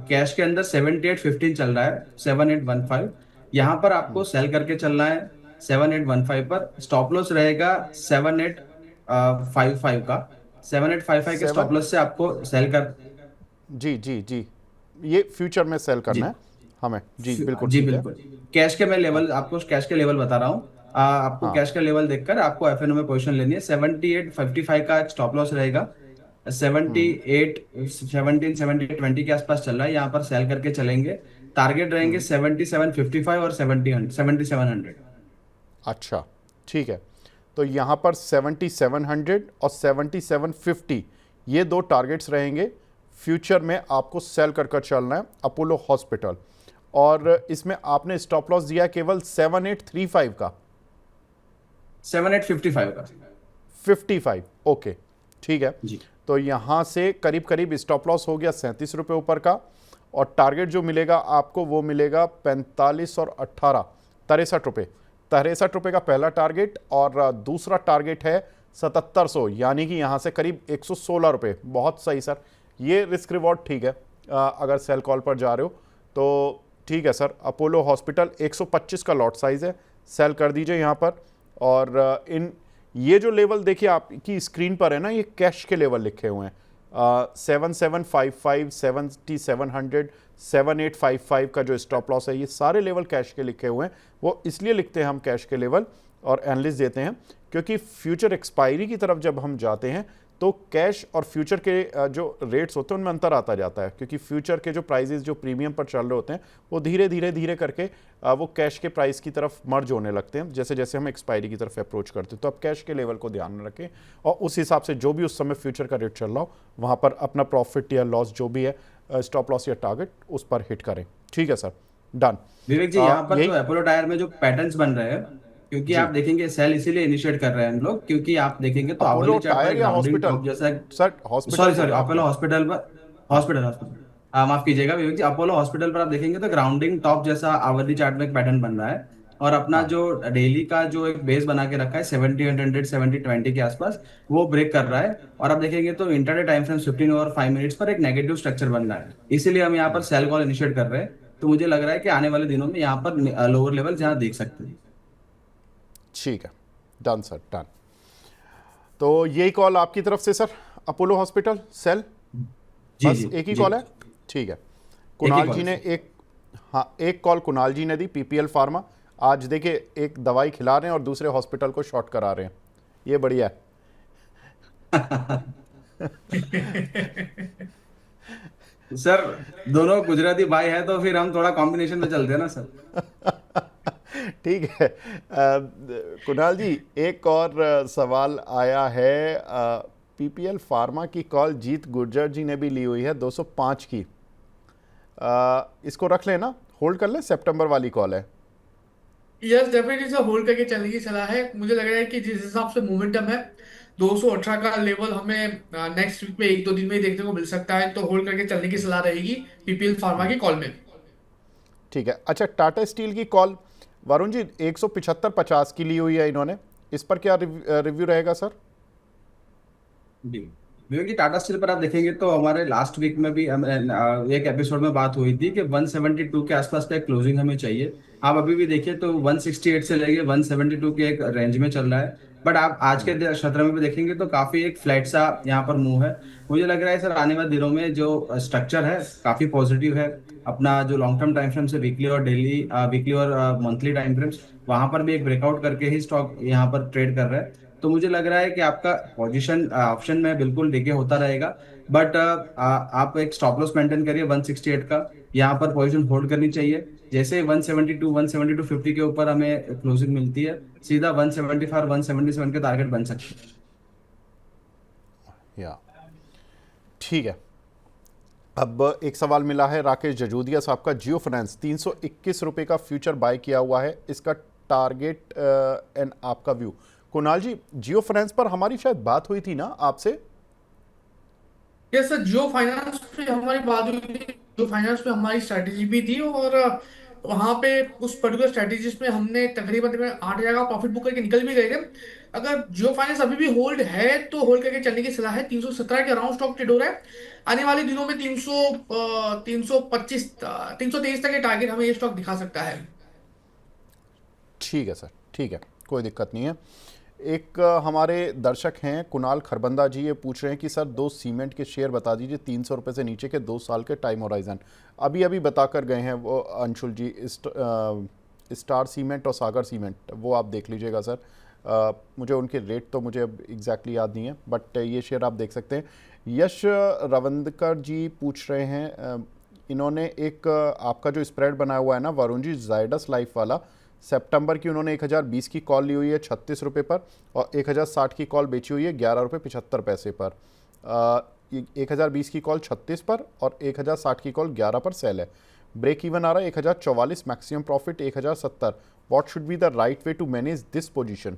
Speaker 2: कैश के अंदर 7815 चल रहा है, 7815, यहाँ पर आपको सेल करके चलना है 7815 पर। स्टॉप लॉस रहेगा 7855 का। 7855 के
Speaker 1: सेवन,
Speaker 2: स्टॉप लॉस से आपको सेल कर।
Speaker 1: जी जी जी, ये फ्यूचर में सेल करना
Speaker 2: जी
Speaker 1: है हमें, जी बिल्कुल
Speaker 2: जी
Speaker 1: ठीक है।
Speaker 2: बिल्कुल। कैश के मैं
Speaker 1: हाँ
Speaker 2: लेवल आपको कैश के लेवल बता रहा हूँ। आपको
Speaker 1: हाँ।
Speaker 2: कैश का लेवल देखकर आपको एफएनओ में पोजीशन लेनी है। 7855 का एक स्टॉप लॉस रहेगा। 78 17 के आसपास चल रहा है, यहाँ पर सेल करके चलेंगे। टारगेट रहेंगे 7755 और 7700।
Speaker 1: अच्छा ठीक है, तो यहाँ पर 7700 और 7750 ये दो टारगेट्स रहेंगे। फ्यूचर में आपको सेल कर कर चलना है अपोलो हॉस्पिटल, और इसमें आपने स्टॉप लॉस दिया केवल 7835 का।
Speaker 2: 7855 का
Speaker 1: 55, ओके ठीक है।
Speaker 2: जी।
Speaker 1: तो यहाँ से करीब करीब स्टॉप लॉस हो गया 37 रुपये ऊपर का, और टारगेट जो मिलेगा आपको वो मिलेगा 45 और 18 63 रुपये। 63 रुपये का पहला टारगेट, और दूसरा टारगेट है 7700, यानी कि यहाँ से करीब 116 रुपये। बहुत सही सर, ये रिस्क रिवॉर्ड ठीक है। अगर सेल कॉल पर जा रहे हो तो ठीक है सर। अपोलो हॉस्पिटल 125 का लॉट साइज़ है, सेल कर दीजिए यहाँ पर। और इन ये जो लेवल देखिए आपकी स्क्रीन पर है ना, ये कैश के लेवल लिखे हुए हैं। 7755, 7700, 7855 का जो स्टॉप लॉस है, ये सारे लेवल कैश के लिखे हुए हैं। वो इसलिए लिखते हैं हम कैश के लेवल और एनालिस्ट देते हैं, क्योंकि फ्यूचर एक्सपायरी की तरफ जब हम जाते हैं तो कैश और फ्यूचर के जो रेट्स होते हैं उनमें अंतर आता जाता है, क्योंकि फ्यूचर के जो प्राइजेस जो प्रीमियम पर चल रहे होते हैं वो धीरे धीरे धीरे करके वो कैश के प्राइस की तरफ मर्ज होने लगते हैं जैसे जैसे हम एक्सपायरी की तरफ अप्रोच करते हैं। तो अब कैश के लेवल को ध्यान में रखें, और उस हिसाब से जो भी उस समय फ्यूचर का रेट चल रहा हो वहाँ पर अपना प्रॉफिट या लॉस जो भी है, स्टॉप लॉस या टारगेट, उस पर हिट करें। ठीक है सर, डन।
Speaker 2: विवेक जी, यहाँ पर
Speaker 1: यही
Speaker 2: जो अपोलो टायर में जो पैटर्न्स बन रहे हैं, क्योंकि
Speaker 1: जी।
Speaker 2: आप देखेंगे सेल इसीलिए इनिशिएट कर रहे हैं हम लोग, क्योंकि आप देखेंगे तो
Speaker 1: अपोलो
Speaker 2: आवरली चार्ट पर
Speaker 1: टायर
Speaker 2: एक
Speaker 1: या
Speaker 2: राउंडिंग
Speaker 1: हॉस्पिटल?
Speaker 2: टॉप जैसा।
Speaker 1: सर हॉस्पिटल
Speaker 2: सॉरी सॉरी,
Speaker 1: बोला
Speaker 2: अपोलो
Speaker 1: आपने।
Speaker 2: हॉस्पिटल पर।
Speaker 1: हाँ
Speaker 2: हॉस्पिटल हॉस्पिटल माफ कीजिएगा विवेक जी, अपोलो हॉस्पिटल पर आप देखेंगे तो एक राउंडिंग टॉप जैसा आवरली चार्ट में एक पैटर्न बन रहा है, और अपना
Speaker 1: हाँ।
Speaker 2: जो डेली का जो एक बेस बना के रखा है 70 70 के आसपास, वो ब्रेक कर रहा है। और आप देखेंगे तो इंटरडे टाइम फ्रेम 15 और 5 मिनट्स पर एक नेगेटिव स्ट्रक्चर बन रहा है, इसीलिए हम यहाँ पर सेल कॉल इनिशिएट कर रहे हैं। तो मुझे लग रहा है कि आने वाले दिनों में यहाँ पर लोअर लेवल जहाँ देख सकते हैं।
Speaker 1: ठीक है, डन सर, डन। तो यही कॉल आपकी तरफ से सर, अपोलो हॉस्पिटल सेल,
Speaker 2: जी
Speaker 1: बस
Speaker 2: जी
Speaker 1: एक ही
Speaker 2: जी,
Speaker 1: कॉल है? ठीक है।
Speaker 2: एक ही
Speaker 1: कुणाल
Speaker 2: कॉल
Speaker 1: जी ने
Speaker 2: है।
Speaker 1: एक, हाँ एक कॉल कुणाल जी ने दी, पीपीएल फार्मा। आज देखिए एक दवाई खिला रहे हैं और दूसरे हॉस्पिटल को शॉर्ट करा रहे हैं, ये बढ़िया है।
Speaker 2: सर, दोनों गुजराती भाई है तो फिर हम थोड़ा कॉम्बिनेशन में चलते हैं ना सर।
Speaker 1: ठीक है। कुणाल जी एक और सवाल आया है, पीपीएल फार्मा की कॉल जीत गुर्जर जी ने भी ली हुई है 205 की। इसको रख लेना, होल्ड कर ले, सितंबर वाली कॉल है।
Speaker 3: यस डेफिनेटली सर, होल्ड करके चलने की सलाह है। मुझे लग रहा है कि जिस हिसाब से मोमेंटम है, 218 का लेवल हमें नेक्स्ट वीक में एक दो दिन में ही देखने को मिल सकता है, तो होल्ड करके चलने की सलाह रहेगी पीपीएल फार्मा की कॉल में।
Speaker 1: ठीक है। अच्छा, टाटा स्टील की कॉल वरुण जी 175.50 की ली हुई है इन्होंने, इस पर क्या रिव्यू रहेगा सर?
Speaker 2: जी विवेक जी, टाटा स्टील पर आप देखेंगे तो हमारे लास्ट वीक में भी एक एपिसोड में बात हुई थी कि 172 के आसपास का एक क्लोजिंग हमें चाहिए। आप अभी भी देखिए तो 168 से लेके 172 के एक रेंज में चल रहा है। बट आप आज के सत्र में भी देखेंगे तो काफी एक फ्लैट सा यहाँ पर मूव है। मुझे लग रहा है सर आने वाले दिनों में जो स्ट्रक्चर है काफी पॉजिटिव है। अपना जो लॉन्ग टर्म टाइम फ्रेम्स है, वीकली और डेली, वीकली और मंथली टाइम फ्रेम्स, वहां पर भी एक ब्रेकआउट करके ही स्टॉक यहाँ पर ट्रेड कर रहा है। तो मुझे लग रहा है कि आपका पोजीशन ऑप्शन में बिल्कुल डिके होता रहेगा। बट आप एक स्टॉप लॉस मेंटेन करिए 168 का, यहाँ पर पोजीशन होल्ड करनी चाहिए। जैसे 172 172 50 के ऊपर हमें क्लोजिंग मिलती है, सीधा 175 177 के टारगेट बन सकते हैं।
Speaker 1: या ठीक है। अब एक सवाल मिला है राकेश जजोदिया साहब का, जियो फाइनेंस 321 रुपए का फ्यूचर बाय किया हुआ है, इसका टारगेट एंड आपका व्यू। कुणाल जी, जियो फाइनेंस पर हमारी शायद बात हुई थी ना आपसे?
Speaker 3: यस सर, जियो फाइनेंस पे हमारी बात हुई थी। जियो फाइनेंस पे हमारी स्ट्रैटेजी भी थी, और वहां पे उस पर्टिकुलर स्ट्रैटेजिस में हमने तकरीबन 8,000 का प्रॉफिट बुक करके निकल भी गए थे। अगर जियो फाइनेंस अभी भी होल्ड है तो होल्ड करके चलने की सलाह है। 317 के अराउंड स्टॉक ट्रेड हो रहा है। आने वाले दिनों में 325 323 तक के टारगेट हमें ये स्टॉक दिखा सकता है।
Speaker 1: ठीक है सर, ठीक है, कोई दिक्कत नहीं है। एक हमारे दर्शक हैं कुणाल खरबंदा जी, ये पूछ रहे हैं कि सर 2 सीमेंट के शेयर बता दीजिए 300 रुपये से नीचे के 2 साल के टाइम होराइजन। अभी अभी बता कर गए हैं वो अंशुल जी, स्टार सीमेंट और सागर सीमेंट, वो आप देख लीजिएगा सर। मुझे उनके रेट तो मुझे अब एग्जैक्टली याद नहीं है, बट ये शेयर आप देख सकते हैं। यश रविंदकर जी पूछ रहे हैं, इन्होंने एक आपका जो स्प्रेड बनाया हुआ है ना वरुण जी, जायडस लाइफ वाला, सितंबर की उन्होंने 1020 की कॉल ली हुई है 36 रुपये पर, और 1060 की कॉल बेची हुई है 11 रुपये 75 पैसे पर। 1020 की कॉल 36 पर और 1060 की कॉल 11 पर सेल है। ब्रेक इवन आ रहा है 1044, maximum profit 1070। What should be the right way to manage this position?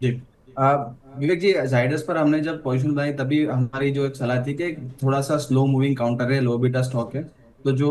Speaker 2: जी, विवेक जी, जाइडस पर हमने जब पोजीशन बनाई तभी हमारी जो एक सलाह थी कि थोड़ा सा स्लो मूविंग काउंटर है, लो बीटा स्टॉक है। तो जो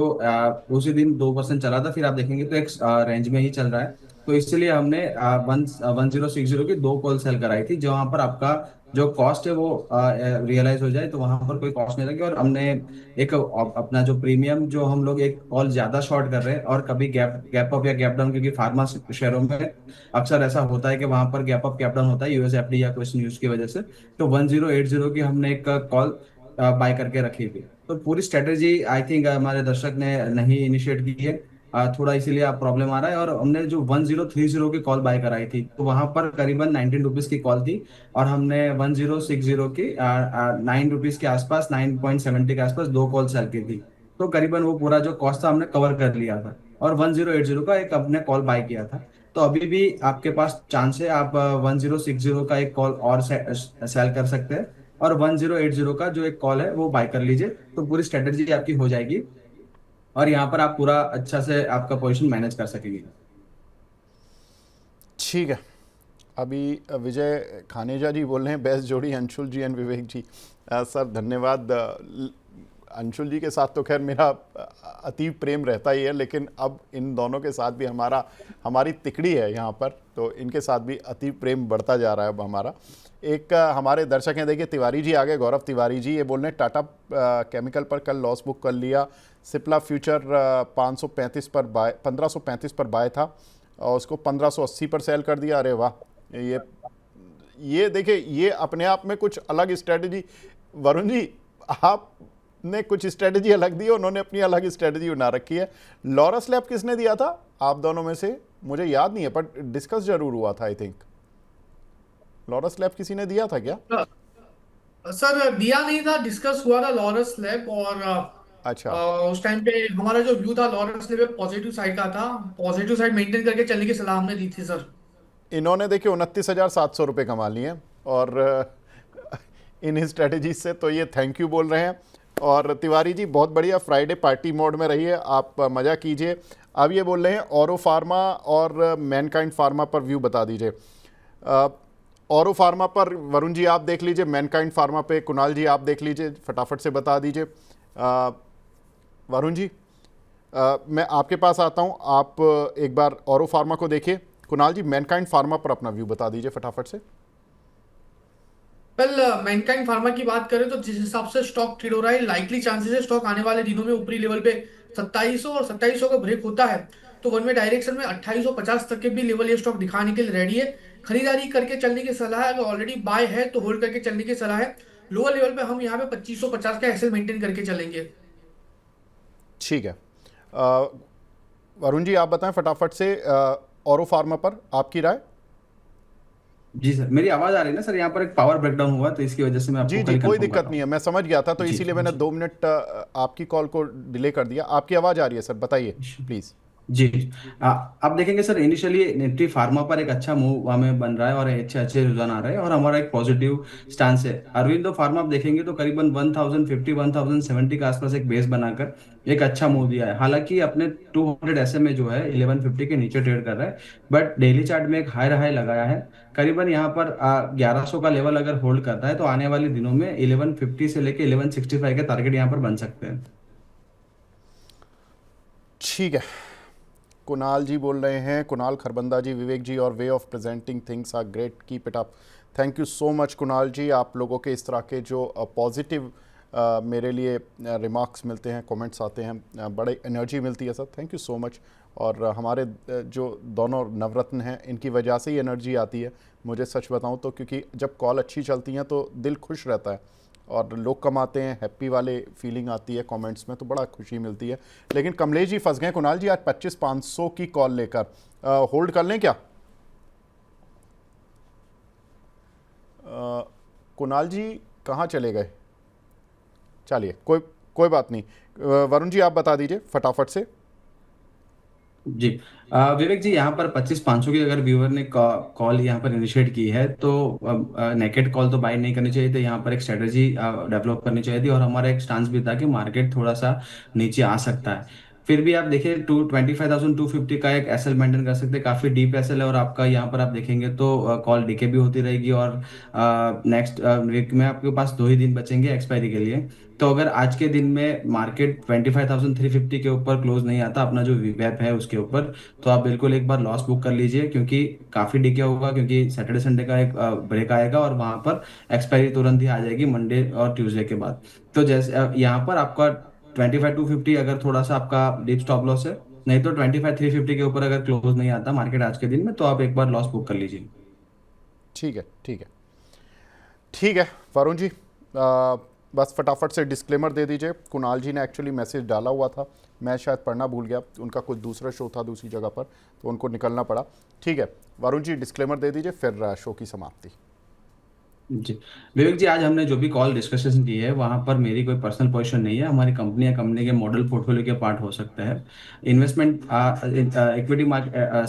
Speaker 2: उसी दिन 2% चला था, फिर आप देखेंगे तो एक रेंज में ही चल रहा है। तो इसलिए हमने 1060 की 2 कॉल सेल कराई थी, जहां पर आपका जो कॉस्ट है वो रियलाइज हो जाए, तो वहां पर कोई कॉस्ट नहीं लगे। और हमने एक अपना जो प्रीमियम, जो हम लोग एक कॉल ज्यादा शॉर्ट कर रहे हैं और कभी गैप गैप अप या गैप डाउन, क्योंकि फार्मा शेयरों में अक्सर ऐसा होता है कि वहां पर गैप अप गैप डाउन होता है यूएसएफडी या कुछ न्यूज की वजह से। तो 1080 की हमने एक कॉल बाय करके रखी थी। तो पूरी स्ट्रेटेजी आई थिंक हमारे दर्शक ने नहीं इनिशिएट की है, थोड़ा इसीलिए आप प्रॉब्लम आ रहा है। और हमने जो 1030 की कॉल बाय कराई थी, तो वहां पर करीबन 19 रुपीज की कॉल थी, और हमने 1060 की 9 रुपीज के आसपास, 9.70 के आसपास 2 कॉल सेल की थी। तो करीबन वो पूरा जो कॉस्ट था हमने कवर कर लिया था, और 1080 का एक अपने कॉल बाय किया था। तो अभी भी आपके पास चांस है, आप 1060 का एक कॉल और सेल कर सकते हैं, और 1080 का जो एक कॉल है वो बाय कर लीजिए। तो पूरी स्ट्रेटेजी आपकी हो जाएगी, और यहाँ पर आप पूरा अच्छा से आपका पोजीशन मैनेज कर सकेंगे।
Speaker 1: ठीक है। अभी विजय खानेजा जी बोल रहे हैं, बेस्ट जोड़ी अंशुल जी एंड विवेक जी। सर धन्यवाद। अंशुल जी के साथ तो खैर मेरा अति प्रेम रहता ही है, लेकिन अब इन दोनों के साथ भी हमारी तिकड़ी है यहाँ पर, तो इनके साथ भी अति प्रेम बढ़ता जा रहा है अब हमारा। एक हमारे दर्शक हैं, देखिए तिवारी जी आगे, गौरव तिवारी जी, ये बोल रहे हैं टाटा केमिकल पर कल लॉस बुक कर लिया। सिप्ला फ्यूचर 535 पर बाय 1535 पर बाय था और उसको 1580 पर सेल कर दिया। अरे वाह, ये देखिए, ये अपने आप में कुछ अलग स्ट्रेटजी। वरुण जी, आपने कुछ स्ट्रेटजी अलग दी, उन्होंने अपनी अलग स्ट्रेटजी बना रखी है। लॉरस लैब किसने दिया था आप दोनों में से? मुझे याद नहीं है, पर डिस्कस जरूर हुआ था। आई थिंक लॉरस लैब किसी ने दिया था क्या?
Speaker 3: सर दिया नहीं था, डिस्कस हुआ था लॉरस लैब। और
Speaker 1: अच्छा,
Speaker 3: उस टाइम पे हमारा जो व्यू था लॉरस लैब पॉजिटिव साइड का था। पॉजिटिव साइड मेंटेन करके चलने की सलाह हमने दी थी सर।
Speaker 1: इन्होंने देखिए 29,700 रुपये कमा लिए हैं, और इन स्ट्रेटजी से तो ये थैंक यू बोल रहे हैं। और तिवारी जी बहुत बढ़िया, फ्राइडे पार्टी मोड में रहिए, आप मज़ा कीजिए। अब ये बोल रहे हैं औरो फार्मा और मैनकाइंड फार्मा पर व्यू बता दीजिए। औरो फार्मा पर वरुण जी आप देख लीजिए, मैनकाइंड फार्मा पे कुणाल जी आप देख लीजिए, फटाफट से बता दीजिए। वरुण जी, मैं आपके पास आता हूँ, आप एक बार औरो फार्मा को देखिए। कुणाल जी मैनकाइंड फार्मा पर अपना व्यू बता दीजिए फटाफट से।
Speaker 3: वेल, मैनकाइंड फार्मा की बात करें तो जिस हिसाब से स्टॉक ट्रेड हो रहा है, लाइकली चांसेस है स्टॉक आने वाले दिनों में ऊपरी लेवल पे 2700 और 2700 का ब्रेक होता है तो वन वे डायरेक्शन में 2850 तक के भी लेवल ये स्टॉक दिखाने के लिए रेडी है। खरीदारी करके चलने की सलाह है। अगर ऑलरेडी बाय है तो होल्ड करके चलने की सलाह है। लोअर लेवल पे हम यहाँ पे 2550 का एसएल मेंटेन करके चलेंगे।
Speaker 1: ठीक है। वरुण जी आप बताएं फटाफट से ऑरो फार्मा पर आपकी राय।
Speaker 2: जी सर, मेरी आवाज आ रही है ना सर? यहाँ पर एक पावर ब्रेकडाउन हुआ तो इसकी वजह से मैं
Speaker 1: जी
Speaker 2: आपको
Speaker 1: जी
Speaker 2: खाली
Speaker 1: कोई
Speaker 2: कंफर्म कर
Speaker 1: दिक्कत
Speaker 2: रहा
Speaker 1: नहीं है,
Speaker 2: हूँ।
Speaker 1: मैं समझ गया था तो
Speaker 2: जी
Speaker 1: इसीलिए मैंने
Speaker 2: जी
Speaker 1: 2 मिनट आपकी कॉल को डिले कर दिया। आपकी आवाज़ आ रही है सर, बताइए प्लीज़।
Speaker 2: जी। आप देखेंगे सर, इनिशियली निफ्टी फार्मा पर एक अच्छा मूव हमें बन रहा है और अच्छे अच्छे रुझान आ रहे हैं और हमारा एक पॉजिटिव स्टांस है। अरविंदो फार्मा आप देखेंगे तो करीबन 1050 1070 के आसपास एक बेस बनाकर एक अच्छा मूव दिया है। हालांकि अपने 200 एसएमए जो है 1150 के नीचे ट्रेड कर रहा है, बट डेली चार्ट में एक हाई हाई लगाया है। करीबन यहाँ पर 1100 का लेवल अगर होल्ड करता है तो आने वाले दिनों में 1150 से लेके 1165 के टारगेट यहाँ पर बन सकते हैं।
Speaker 1: ठीक है, कुणाल जी बोल रहे हैं, कुणाल खरबंदा जी, विवेक जी और way of presenting things are great, keep it up. Thank you so much Kunal ji, आप लोगों के इस तरह के जो पॉजिटिव मेरे लिए रिमार्क्स मिलते हैं, कमेंट्स आते हैं, बड़े एनर्जी मिलती है sir, thank you so much. और हमारे जो दोनों नवरत्न हैं इनकी वजह से ही एनर्जी आती है, मुझे सच बताऊं तो, क्योंकि जब कॉल अच्छी चलती हैं तो दिल खुश रहता है और लोग कमाते हैं, हैप्पी वाले फीलिंग आती है कमेंट्स में, तो बड़ा खुशी मिलती है। लेकिन कमलेश जी फंस गए कुणाल जी आज 25,500 की कॉल लेकर, होल्ड कर लें क्या? कुणाल जी कहाँ चले गए? चलिए कोई बात नहीं, वरुण जी आप बता दीजिए फटाफट से।
Speaker 2: जी। विवेक जी, यहाँ पर 25,500 की अगर व्यूअर ने कॉल यहाँ पर इनिशिएट की है तो नेकेड कॉल तो बाय नहीं करनी चाहिए थी, यहाँ पर एक स्ट्रेटजी डेवलप करनी चाहिए थी और हमारा एक स्टांस भी था कि मार्केट थोड़ा सा नीचे आ सकता है। फिर भी आप देखिए 25,250 का एक एसएल मेंटेन कर सकते हैं, काफी डीप एसएल है और आपका यहाँ पर आप देखेंगे तो कॉल डीके भी होती रहेगी और नेक्स्ट वीक में आपके पास 2 ही दिन बचेंगे एक्सपायरी के लिए। तो अगर आज के दिन में मार्केट 25,350 के ऊपर क्लोज नहीं आता अपना जो वीवैप है उसके ऊपर, तो आप बिल्कुल एक बार लॉस बुक कर लीजिए, क्योंकि काफी डिके होगा, क्योंकि सैटरडे संडे का एक ब्रेक आएगा और वहां पर एक्सपायरी तुरंत ही आ जाएगी मंडे और ट्यूसडे के बाद। तो जैसे यहाँ पर आपका 25,250 अगर थोड़ा सा आपका डीप स्टॉप लॉस है, नहीं तो 25,350 के ऊपर अगर क्लोज नहीं आता मार्केट आज के दिन में तो आप एक बार लॉस बुक कर लीजिए।
Speaker 1: ठीक है ठीक है ठीक है वरुण जी, बस फटाफट से डिस्क्लेमर दे दीजिए। कुणाल जी ने एक्चुअली मैसेज डाला हुआ था, मैं शायद पढ़ना भूल गया, उनका कुछ दूसरा शो था दूसरी जगह पर तो उनको निकलना पड़ा। ठीक है वरुण जी डिस्क्लेमर दे दीजिए, फिर शो की समाप्ति।
Speaker 2: जी। विवेक जी, आज हमने जो भी कॉल डिस्कशन की है वहां पर मेरी कोई पर्सनल पोजीशन नहीं है, हमारी कंपनी या कंपनी के मॉडल पोर्टफोलियो के पार्ट हो सकते हैं। Investment equity market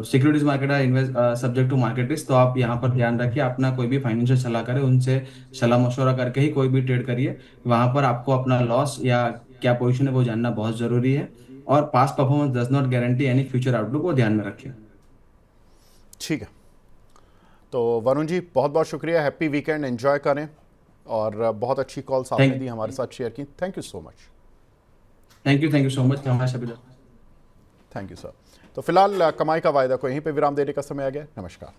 Speaker 2: securities market invest subject to market risk, तो आप यहाँ पर ध्यान रखिए, अपना कोई भी फाइनेंशियल सलाह करें उनसे सलाह मशवरा करके ही कोई भी ट्रेड करिए। वहां पर आपको अपना लॉस या क्या पोजिशन है वो जानना बहुत जरूरी है और past performance does not guarantee any future outlook, को ध्यान में रखिए।
Speaker 1: ठीक है, तो वरुण जी बहुत बहुत शुक्रिया, हैप्पी वीकेंड, एंजॉय करें और बहुत अच्छी कॉल्स आपने दी हमारे साथ शेयर की, thank you so much.
Speaker 2: Thank you so much हमारे सभी।
Speaker 1: Thank you sir. तो फिलहाल कमाई का वायदा को यहीं पे विराम देने का समय आ गया, नमस्कार।